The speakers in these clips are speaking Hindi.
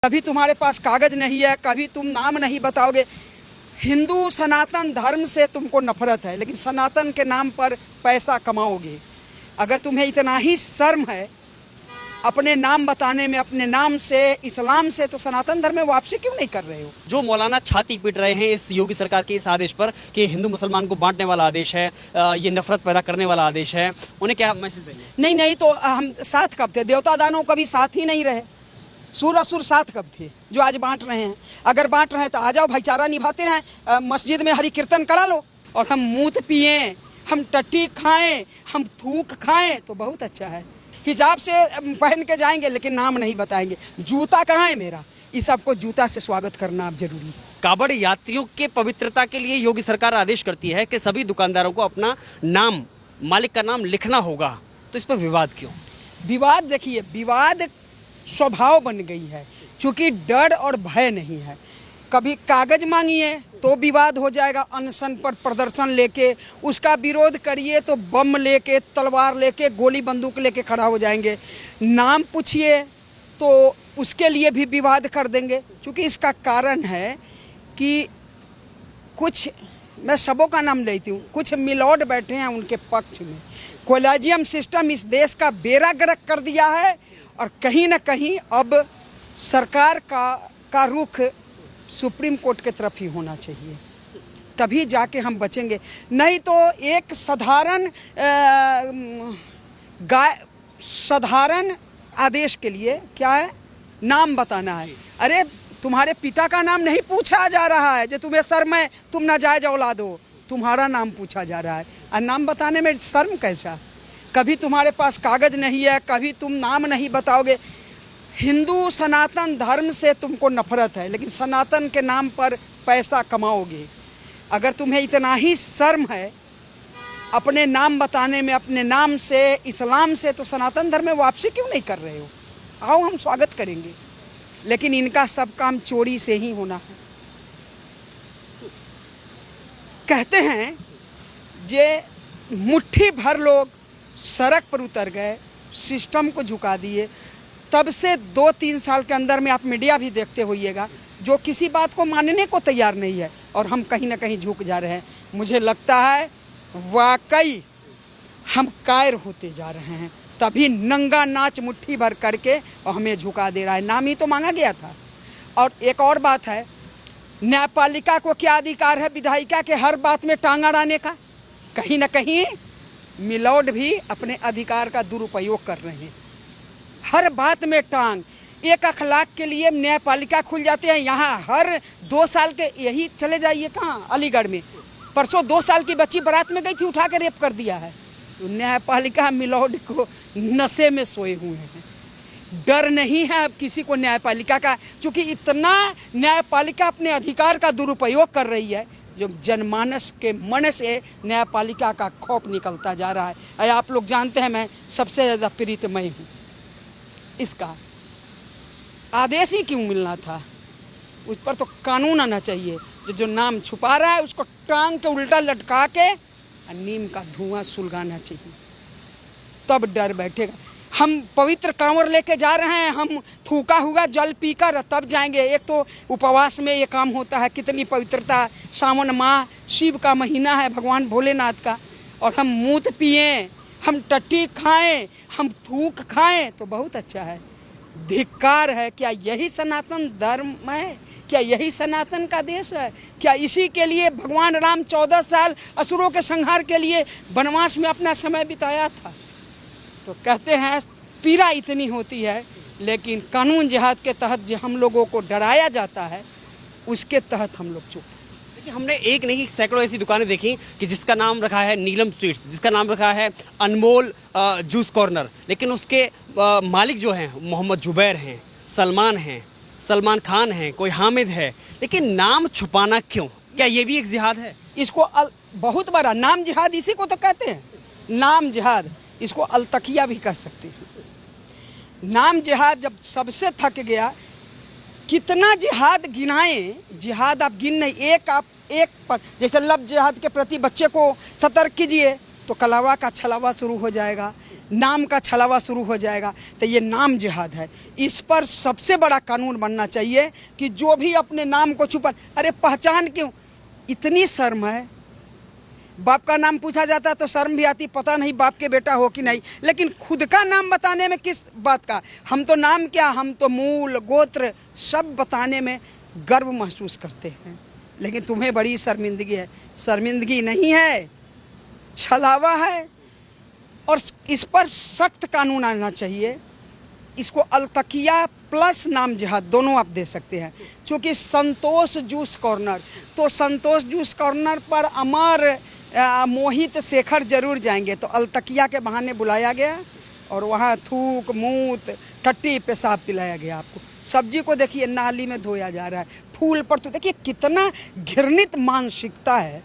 कभी तुम्हारे पास कागज नहीं है, कभी तुम नाम नहीं बताओगे। हिंदू सनातन धर्म से तुमको नफरत है, लेकिन सनातन के नाम पर पैसा कमाओगे। अगर तुम्हें इतना ही शर्म है अपने नाम बताने में, अपने नाम से, इस्लाम से, तो सनातन धर्म में वापसी क्यों नहीं कर रहे हो? जो मौलाना छाती पीट रहे हैं इस योगी सरकार के इस आदेश पर कि हिंदू मुसलमान को बांटने वाला आदेश है, ये नफरत पैदा करने वाला आदेश है, उन्हें क्या मैसेज देंगे? नहीं तो हम साथ कब थे? देवता दानव कभी साथ ही नहीं रहे। सूर असुर साथ कब थे जो आज बांट रहे हैं? अगर बांट रहे हैं तो आ जाओ, भाईचारा निभाते हैं, मस्जिद में हरि कीर्तन करा लो। और हम मूत पिए, हम टट्टी खाएं, हम थूक खाएं तो बहुत अच्छा है। हिजाब से पहन के जाएंगे लेकिन नाम नहीं बताएंगे। जूता कहाँ है मेरा? इस सबको जूता से स्वागत करना अब जरूरी है। कावड़ यात्रियों के पवित्रता के लिए योगी सरकार आदेश करती है कि सभी दुकानदारों को अपना नाम, मालिक का नाम लिखना होगा, तो इस पर विवाद क्यों? विवाद देखिए, विवाद स्वभाव बन गई है, क्योंकि डर और भय नहीं है। कभी कागज मांगिए तो विवाद हो जाएगा, अनशन पर प्रदर्शन लेके उसका विरोध करिए तो बम लेके, तलवार लेके, गोली बंदूक लेके खड़ा हो जाएंगे। नाम पूछिए तो उसके लिए भी विवाद कर देंगे, क्योंकि इसका कारण है कि कुछ, मैं सबों का नाम लेती हूँ, कुछ मिलॉर्ड बैठे हैं उनके पक्ष में। कोलेजियम सिस्टम इस देश का बेड़ा गर्क कर दिया है, और कहीं ना कहीं अब सरकार का रुख सुप्रीम कोर्ट के तरफ ही होना चाहिए, तभी जाके हम बचेंगे। नहीं तो एक साधारण आदेश के लिए क्या है? नाम बताना है। अरे तुम्हारे पिता का नाम नहीं पूछा जा रहा है, जो तुम्हें शर्म है, तुम नाजायज औलाद हो, तुम्हारा नाम पूछा जा रहा है। और नाम बताने में शर्म कैसा? कभी तुम्हारे पास कागज नहीं है, कभी तुम नाम नहीं बताओगे। हिंदू सनातन धर्म से तुमको नफरत है, लेकिन सनातन के नाम पर पैसा कमाओगे। अगर तुम्हें इतना ही शर्म है अपने नाम बताने में, अपने नाम से, इस्लाम से, तो सनातन धर्म में वापसी क्यों नहीं कर रहे हो? आओ, हम स्वागत करेंगे, लेकिन इनका सब काम चोरी से ही होना है। कहते हैं जे मुट्ठी भर लोग सड़क पर उतर गए, सिस्टम को झुका दिए। तब से 2-3 साल के अंदर में आप मीडिया भी देखते होइएगा, जो किसी बात को मानने को तैयार नहीं है, और हम कहीं ना कहीं झुक जा रहे हैं। मुझे लगता है वाकई हम कायर होते जा रहे हैं, तभी नंगा नाच मुट्ठी भर करके और हमें झुका दे रहा है। नाम ही तो मांगा गया था। और एक और बात है, न्यायपालिका को क्या अधिकार है विधायिका के हर बात में टांग अड़ाने का? कहीं ना कहीं मिलॉर्ड भी अपने अधिकार का दुरुपयोग कर रहे हैं। हर बात में टांग, एक अखलाक के लिए न्यायपालिका खुल जाते हैं। यहाँ हर 2 साल के, यही चले जाइए कहाँ, अलीगढ़ में परसों 2 साल की बच्ची बारात में गई थी, उठा के रेप कर दिया है। तो न्यायपालिका मिलॉर्ड को नशे में सोए हुए हैं। डर नहीं है अब किसी को न्यायपालिका का, क्योंकि इतना न्यायपालिका अपने अधिकार का दुरुपयोग कर रही है, जो जनमानस के मन से न्यायपालिका का खौफ निकलता जा रहा है। आप लोग जानते हैं मैं सबसे ज़्यादा पीड़ित मैं हूँ। इसका आदेश ही क्यों मिलना था? उस पर तो कानून आना चाहिए। जो नाम छुपा रहा है उसको टांग के उल्टा लटका के नीम का धुआं सुलगाना चाहिए, तब डर बैठेगा। हम पवित्र कांवर लेके जा रहे हैं, हम थूका हुआ जल पीकर तब जाएंगे। एक तो उपवास में ये काम होता है, कितनी पवित्रता, सावन माह, शिव का महीना है, भगवान भोलेनाथ का, और हम मूत पिए, हम टट्टी खाएं, हम थूक खाएं तो बहुत अच्छा है। धिक्कार है। क्या यही सनातन धर्म है? क्या यही सनातन का देश है? क्या इसी के लिए भगवान राम 14 साल असुरों के संहार के लिए वनवास में अपना समय बिताया था? तो कहते हैं पीड़ा इतनी होती है, लेकिन कानून जिहाद के तहत जो हम लोगों को डराया जाता है, उसके तहत हम लोग चुप। देखिए, हमने एक नहीं सैकड़ों ऐसी दुकानें देखी कि जिसका नाम रखा है नीलम स्वीट्स, जिसका नाम रखा है अनमोल जूस कॉर्नर, लेकिन उसके मालिक जो हैं मोहम्मद जुबैर हैं, सलमान हैं, सलमान खान हैं, कोई हामिद है, लेकिन नाम छुपाना क्यों? क्या ये भी एक जिहाद है? इसको बहुत बड़ा नाम जिहाद इसी को तो कहते हैं, नाम जिहाद। इसको अलतकिया भी कह सकते हैं। नाम जिहाद जब सबसे थक गया, कितना जिहाद गिनाएं? जिहाद आप गिन नहीं, एक पर, जैसे लव जिहाद के प्रति बच्चे को सतर्क कीजिए तो कलावा का छलावा शुरू हो जाएगा। नाम का छलावा शुरू हो जाएगा। तो ये नाम जिहाद है। इस पर सबसे बड़ा कानून बनना चाहिए कि जो भी अपने नाम को छुपा, अरे पहचान क्यों, इतनी शर्म है। बाप का नाम पूछा जाता तो शर्म भी आती, पता नहीं बाप के बेटा हो कि नहीं, लेकिन खुद का नाम बताने में किस बात का, हम तो नाम क्या, हम तो मूल गोत्र सब बताने में गर्व महसूस करते हैं। लेकिन तुम्हें बड़ी शर्मिंदगी है। शर्मिंदगी नहीं है, छलावा है। और इस पर सख्त कानून आना चाहिए। इसको अलतकिया प्लस नाम जिहाद दोनों आप दे सकते हैं। क्योंकि संतोष जूस कॉर्नर, तो संतोष जूस कॉर्नर पर अमर मोहित शेखर जरूर जाएंगे, तो अलतकिया के बहाने बुलाया गया और वहाँ थूक मूत टट्टी पेशाब पिलाया गया। आपको सब्जी को देखिए नाली में धोया जा रहा है, फूल पर तो देखिए कितना घृणित मानसिकता है।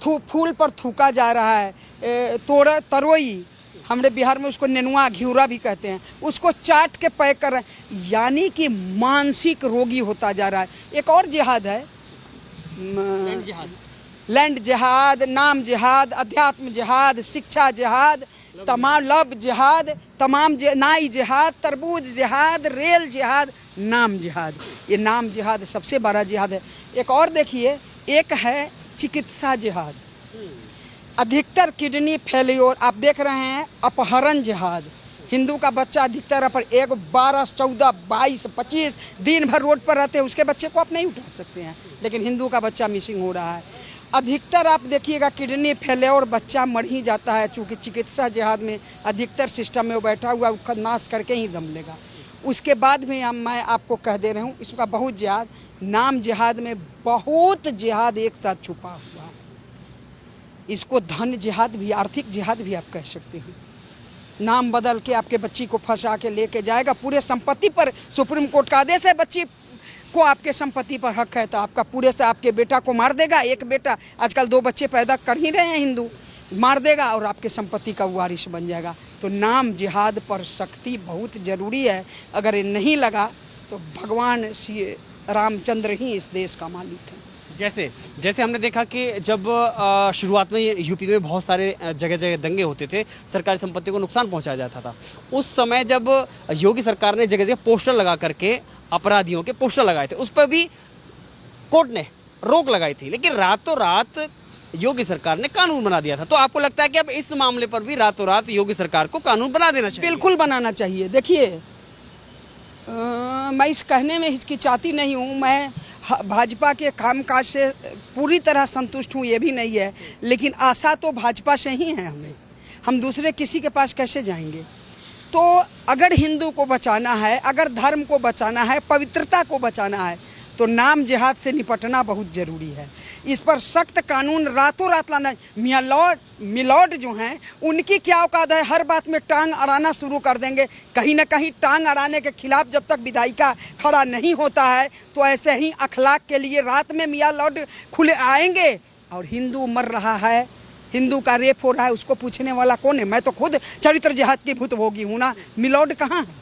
फूल पर थूका जा रहा है। तरोई, हमारे बिहार में उसको नेनुआ घिउरा भी कहते हैं, उसको चाट के पैक कर रहे हैं। यानी कि मानसिक रोगी होता जा रहा है। एक और जिहाद है, लैंड जिहाद, नाम जिहाद, अध्यात्म जिहाद, शिक्षा जिहाद, तमाम लब जिहाद, तमाम नाई जिहाद, तरबूज जिहाद, रेल जिहाद, नाम जिहाद। ये नाम जिहाद सबसे बड़ा जिहाद है। एक और देखिए, एक है चिकित्सा जिहाद। अधिकतर किडनी फेलियोर आप देख रहे हैं। अपहरण जिहाद, हिंदू का बच्चा अधिकतर पर 1, 12, 14, 22, 25 दिन भर रोड पर रहते हैं, उसके बच्चे को आप नहीं उठा सकते हैं, लेकिन हिंदू का बच्चा मिसिंग हो रहा है। अधिकतर आप देखिएगा किडनी फेलियोर बच्चा मर ही जाता है, चूँकि चिकित्सा जिहाद में अधिकतर सिस्टम में वो बैठा हुआ उसका नाश करके ही दम लेगा। उसके बाद भी मैं आपको कह दे रहा हूँ, इसका बहुत जिहाद, नाम जिहाद में बहुत जिहाद एक साथ छुपा हुआ है। इसको धन जिहाद भी, आर्थिक जिहाद भी आप कह सकते हैं। नाम बदल के आपके बच्ची को फंसा के लेके जाएगा, पूरे संपत्ति पर सुप्रीम कोर्ट का आदेश है, बच्ची को आपके संपत्ति पर हक है तो आपका पूरे से आपके बेटा को मार देगा। एक बेटा, आजकल 2 बच्चे पैदा कर ही रहे हैं हिंदू, मार देगा और आपके संपत्ति का वारिस बन जाएगा। तो नाम जिहाद पर सख्ती बहुत ज़रूरी है। अगर ये नहीं लगा तो भगवान श्री रामचंद्र ही इस देश का मालिक है। जैसे हमने देखा कि जब शुरुआत में यूपी में बहुत सारे जगह जगह दंगे होते थे, सरकारी संपत्ति को नुकसान पहुंचाया जाता था, उस समय जब योगी सरकार ने जगह जगह पोस्टर लगा करके अपराधियों के पोस्टर लगाए थे, उस पर भी कोर्ट ने रोक लगाई थी। लेकिन रातों रात योगी सरकार ने कानून बना दिया था। तो आपको लगता है कि अब इस मामले पर भी रातों रात योगी सरकार को कानून बना देना चाहिए? बिल्कुल बनाना चाहिए। देखिए, मैं इस कहने में हिचकिचाती नहीं हूँ, मैं भाजपा के कामकाज से पूरी तरह संतुष्ट हूँ, ये भी नहीं है, लेकिन आशा तो भाजपा से ही है हमें। हम दूसरे किसी के पास कैसे जाएंगे? तो अगर हिंदू को बचाना है, अगर धर्म को बचाना है, पवित्रता को बचाना है, तो नाम जिहाद से निपटना बहुत ज़रूरी है। इस पर सख्त कानून रातों रात लाना। मिलॉर्ड जो हैं उनकी क्या औकात है, हर बात में टांग अड़ाना शुरू कर देंगे। कहीं ना कहीं टांग अड़ाने के खिलाफ जब तक विधायिका खड़ा नहीं होता है तो ऐसे ही अखलाक के लिए रात में मियाँ लॉर्ड खुले आएंगे। और हिंदू मर रहा है, हिंदू का रेप हो रहा है, उसको पूछने वाला कौन है? मैं तो खुद चरित्र जिहाद की भूतभोगी हूँ ना। मिलॉर्ड कहाँ है?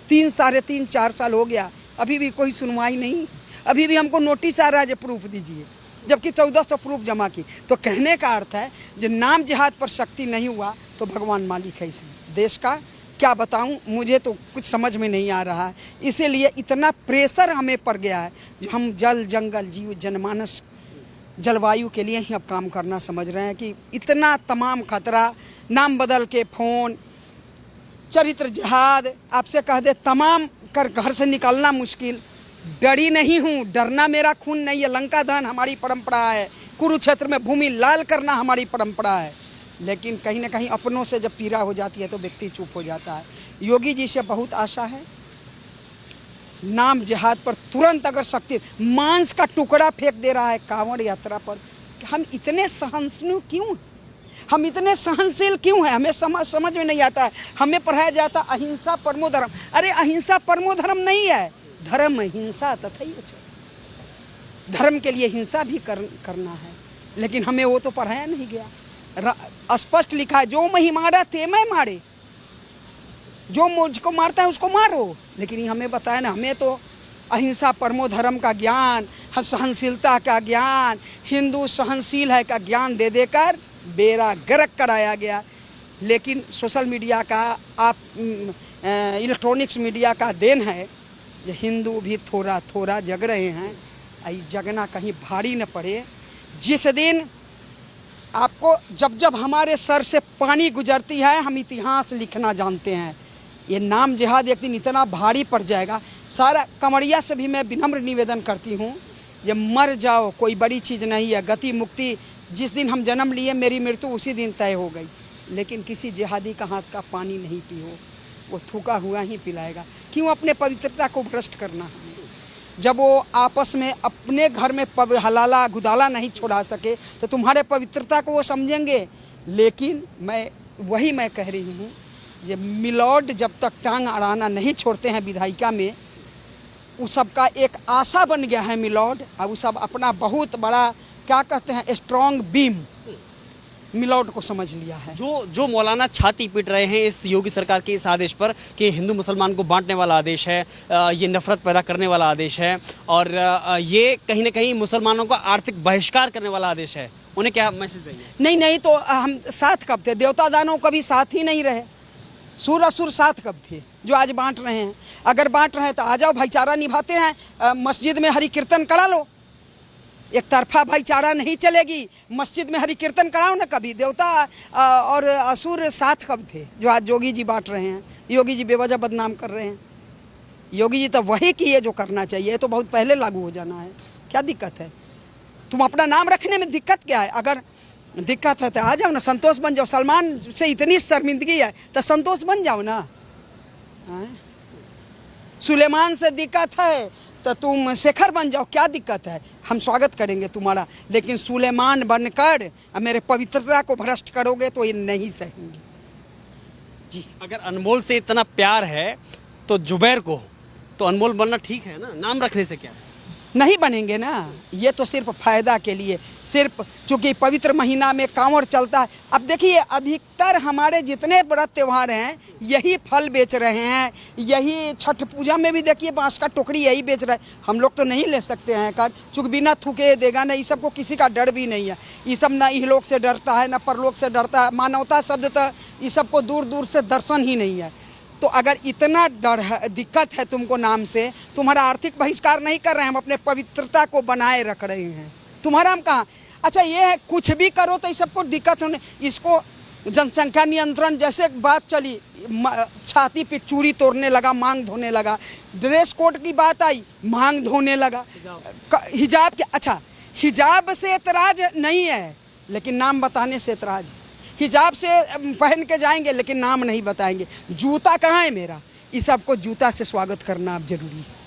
3, साढ़े 3, 4 साल हो गया, अभी भी कोई सुनवाई नहीं। अभी भी हमको नोटिस आ रहा है, प्रूफ दीजिए, जबकि 1400 प्रूफ जमा की। तो कहने का अर्थ है जो नाम जिहाद पर सख्ती नहीं हुआ तो भगवान मालिक है इस देश का। क्या बताऊं, मुझे तो कुछ समझ में नहीं आ रहा है। इसीलिए इतना प्रेशर हमें पड़ गया है जो हम जल जंगल जीव जनमानस जलवायु के लिए ही अब काम करना समझ रहे हैं कि इतना तमाम खतरा, नाम बदल के फ़ोन, चरित्र जिहाद, आपसे कह दे तमाम कर घर से निकलना मुश्किल। डरी नहीं हूँ, डरना मेरा खून नहीं है। लंका दहन हमारी परंपरा है, कुरुक्षेत्र में भूमि लाल करना हमारी परंपरा है। लेकिन कहीं ना कहीं अपनों से जब पीड़ा हो जाती है तो व्यक्ति चुप हो जाता है। योगी जी से बहुत आशा है, नाम जिहाद पर तुरंत अगर शक्ति, मांस का टुकड़ा फेंक दे रहा है कांवड़ यात्रा पर, हम इतने सहिष्णु क्यों, हम इतने सहनशील क्यों हैं? हमें समझ में नहीं आता है। हमें पढ़ाया जाता अहिंसा परमो धर्म। अरे अहिंसा परमो धर्म नहीं है, धर्म हिंसा तथैव च। धर्म के लिए हिंसा भी करना है, लेकिन हमें वो तो पढ़ाया नहीं गया। स्पष्ट लिखा है, जो मैं मारा ते मैं मारे, जो मुझको मारता है उसको मारो। लेकिन हमें बताया ना, हमें तो अहिंसा परमो धर्म का ज्ञान, सहनशीलता का ज्ञान, हिंदू सहनशील है का ज्ञान दे देकर बेड़ा गर्क कराया गया। लेकिन सोशल मीडिया का आप इलेक्ट्रॉनिक्स मीडिया का देन है। ये हिंदू भी थोड़ा थोड़ा जग रहे हैं, आई जगना कहीं भारी न पड़े। जिस दिन आपको जब जब हमारे सर से पानी गुजरती है, हम इतिहास लिखना जानते हैं। ये नाम जिहाद एक दिन इतना भारी पड़ जाएगा। सारा कमरिया से भी मैं विनम्र निवेदन करती हूँ, ये मर जाओ कोई बड़ी चीज़ नहीं है। गति मुक्ति जिस दिन हम जन्म लिए, मेरी मृत्यु उसी दिन तय हो गई। लेकिन किसी जिहादी का हाथ का पानी नहीं पियो, वो थूका हुआ ही पिलाएगा। क्यों अपने पवित्रता को भ्रष्ट करना है? जब वो आपस में अपने घर में हलाला गुदाला नहीं छुड़ा सके तो तुम्हारे पवित्रता को वो समझेंगे। लेकिन मैं कह रही हूँ, ये मिलॉर्ड जब तक टांग अड़ाना नहीं छोड़ते हैं विधायिका में, उस सब का एक आशा बन गया है मिलॉर्ड। अब वो सब अपना बहुत बड़ा क्या कहते हैं स्ट्रॉन्ग बीम मिलॉर्ड को समझ लिया है। जो मौलाना छाती पीट रहे हैं इस योगी सरकार के इस आदेश पर कि हिंदू मुसलमान को बांटने वाला आदेश है, ये नफरत पैदा करने वाला आदेश है और ये कहीं ना कहीं मुसलमानों का आर्थिक बहिष्कार करने वाला आदेश है, उन्हें क्या मैसेज देंगे? नहीं तो हम साथ कब थे? देवता दानव कभी साथ ही नहीं रहे। सुर असुर साथ कब थे जो आज बांट रहे हैं? अगर बांट रहे हैं तो आ जाओ, भाईचारा निभाते हैं। मस्जिद में हरि कीर्तन करा लो। एक तरफा भाईचारा नहीं चलेगी। मस्जिद में हरि कीर्तन कराओ ना। कभी देवता और असुर साथ कब थे जो आज योगी जी बांट रहे हैं? योगी जी बेवजह बदनाम कर रहे हैं। योगी जी तो वही किए जो करना चाहिए, तो बहुत पहले लागू हो जाना है। क्या दिक्कत है? तुम अपना नाम रखने में दिक्कत क्या है? अगर दिक्कत है तो आ जाओ ना, संतोष बन जाओ। सलमान से इतनी शर्मिंदगी है तो संतोष बन जाओ ना। सुलेमान से दिक्कत है तो तुम शेखर बन जाओ। क्या दिक्कत है? हम स्वागत करेंगे तुम्हारा। लेकिन सुलेमान बनकर मेरे पवित्रता को भ्रष्ट करोगे तो ये नहीं सहेंगे जी। अगर अनमोल से इतना प्यार है तो जुबैर को तो अनमोल बनना ठीक है ना? नाम रखने से क्या है? नहीं बनेंगे ना। ये तो सिर्फ फायदा के लिए, सिर्फ चूँकि पवित्र महीना में कांवड़ चलता है। अब देखिए, अधिकतर हमारे जितने व्रत त्यौहार हैं यही फल बेच रहे हैं। यही छठ पूजा में भी देखिए बांस का टोकरी यही बेच रहा है। हम लोग तो नहीं ले सकते हैं कर, चूँकि बिना थूके देगा ना। इस सब को किसी का डर भी नहीं है। ये सब ना इहलोक से डरता है ना परलोक से डरता है। मानवता शब्द तो इस सब को दूर दूर से दर्शन ही नहीं है। तो अगर इतना डर है, दिक्कत है तुमको नाम से, तुम्हारा आर्थिक बहिष्कार नहीं कर रहे हैं, हम अपने पवित्रता को बनाए रख रहे हैं। तुम्हारा हम कहाँ? अच्छा ये है, कुछ भी करो तो इस सबको दिक्कत होने। इसको जनसंख्या नियंत्रण जैसे बात चली, छाती पे चूड़ी तोड़ने लगा, मांग धोने लगा। ड्रेस कोड की बात आई, मांग धोने लगा। हिजाब के, अच्छा हिजाब से एतराज नहीं है लेकिन नाम बताने से एतराज है। हिजाब से पहन के जाएंगे लेकिन नाम नहीं बताएंगे। जूता कहाँ है मेरा? इस सबको जूता से स्वागत करना अब जरूरी है।